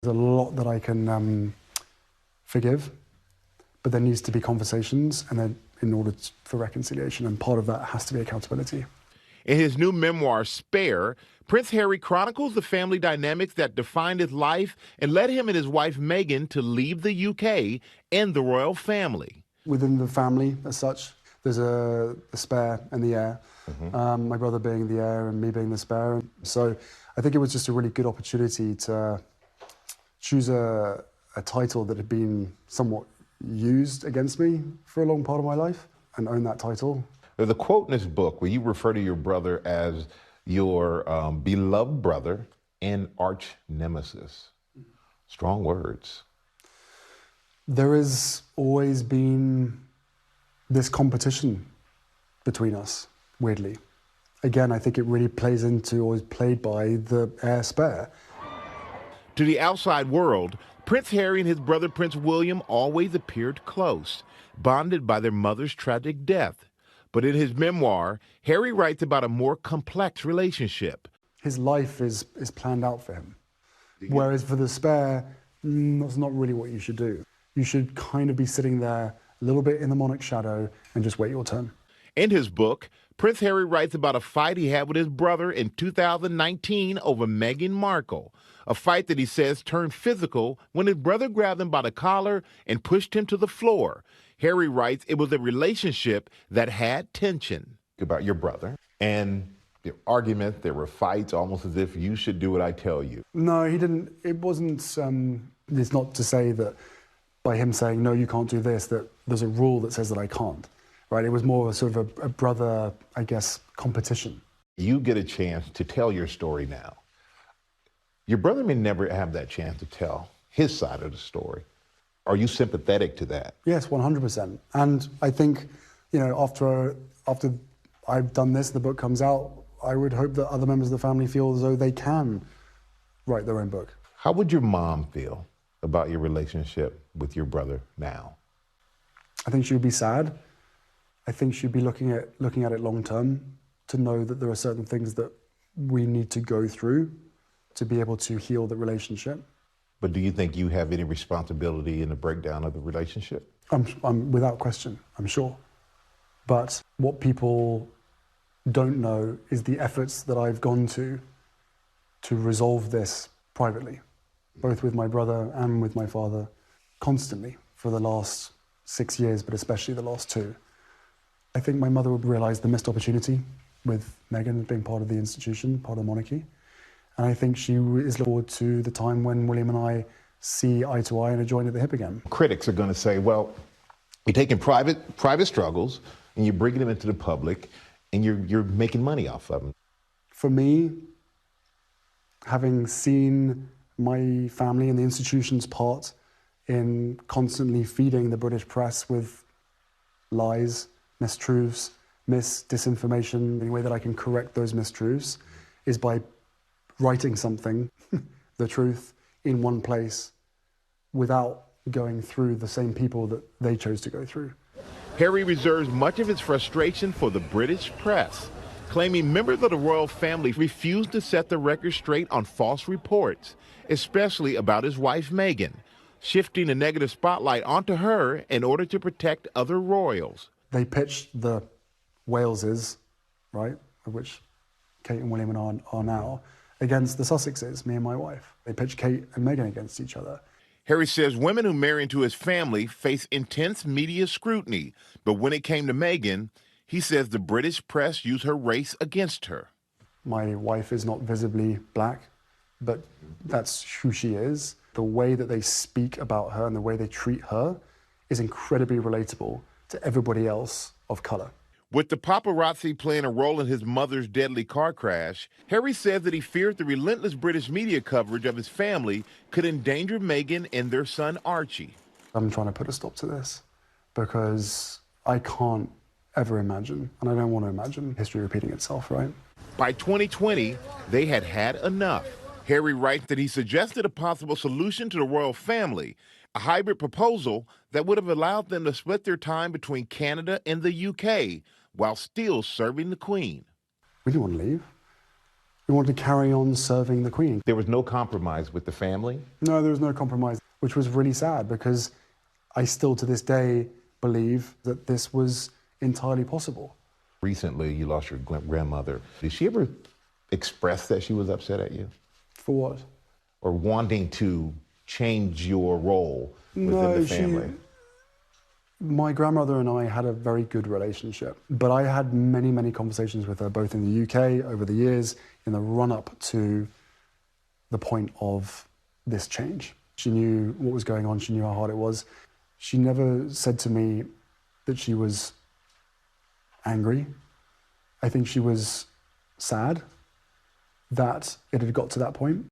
There's a lot that I can forgive, but there needs to be conversations and then in order for reconciliation, and part of that has to be accountability. In his new memoir, Spare, Prince Harry chronicles the family dynamics that defined his life and led him and his wife Meghan to leave the UK and the royal family. Within the family, as such, there's a spare and the heir. My brother being the heir and me being the spare. So I think it was just a really good opportunity to choose a title that had been somewhat used against me for a long part of my life and own that title. There's a quote in this book where you refer to your brother as your beloved brother and arch-nemesis. Strong words. There has always been this competition between us, weirdly. Again, I think it really plays into, or is played by, the heir spare. To the outside world, Prince Harry and his brother Prince William always appeared close, bonded by their mother's tragic death. But in his memoir, Harry writes about a more complex relationship. His life is planned out for him. Whereas for the spare, that's not really what you should do. You should kind of be sitting there a little bit in the monarch shadow and just wait your turn. In his book, Prince Harry writes about a fight he had with his brother in 2019 over Meghan Markle, a fight that he says turned physical when his brother grabbed him by the collar and pushed him to the floor. Harry writes it was a relationship that had tension. About your brother and the argument, there were fights almost as if you should do what I tell you. No, he didn't. It wasn't, it's not to say that by him saying, no, you can't do this, that there's a rule that says that I can't, right? It was more of a sort of a brother, I guess, competition. You get a chance to tell your story now. Your brother may never have that chance to tell his side of the story. Are you sympathetic to that? Yes, 100%. And I think, you know, after I've done this, the book comes out, I would hope that other members of the family feel as though they can write their own book. How would your mom feel about your relationship with your brother now? I think she would be sad. I think she'd be looking at it long term to know that there are certain things that we need to go through to be able to heal the relationship. But do you think you have any responsibility in the breakdown of the relationship? I'm without question, I'm sure. But what people don't know is the efforts that I've gone to resolve this privately, both with my brother and with my father, constantly for the last 6 years, but especially the last 2. I think my mother would realise the missed opportunity with Meghan being part of the institution, part of the monarchy. And I think she is looking forward to the time when William and I see eye to eye and are joined at the hip again. Critics are going to say, well, you're taking private struggles and you're bringing them into the public and you're making money off of them. For me, having seen my family and the institution's part in constantly feeding the British press with lies, mistruths, disinformation, the way that I can correct those mistruths is by writing something, the truth, in one place without going through the same people that they chose to go through. Harry reserves much of his frustration for the British press, claiming members of the royal family refused to set the record straight on false reports, especially about his wife Meghan, shifting the negative spotlight onto her in order to protect other royals. They pitched the Waleses, right, of which Kate and William are now, against the Sussexes, me and my wife. They pitched Kate and Meghan against each other. Harry says women who marry into his family face intense media scrutiny, but when it came to Meghan, he says the British press used her race against her. My wife is not visibly black, but that's who she is. The way that they speak about her and the way they treat her is incredibly relatable to everybody else of color. With the paparazzi playing a role in his mother's deadly car crash, Harry says that he feared the relentless British media coverage of his family could endanger Meghan and their son Archie. I'm trying to put a stop to this because I can't ever imagine, and I don't want to imagine, history repeating itself, right? By 2020, they had had enough. Harry writes that he suggested a possible solution to the royal family, a hybrid proposal that would have allowed them to split their time between Canada and the UK while still serving the Queen. We didn't want to leave. We wanted to carry on serving the Queen. There was no compromise with the family? No, there was no compromise, which was really sad because I still to this day believe that this was entirely possible. Recently, you lost your grandmother. Did she ever express that she was upset at you? For what? Or wanting to change your role within the family? My grandmother and I had a very good relationship, but I had many, many conversations with her, both in the UK over the years, in the run-up to the point of this change. She knew what was going on, she knew how hard it was. She never said to me that she was angry. I think she was sad that it had got to that point.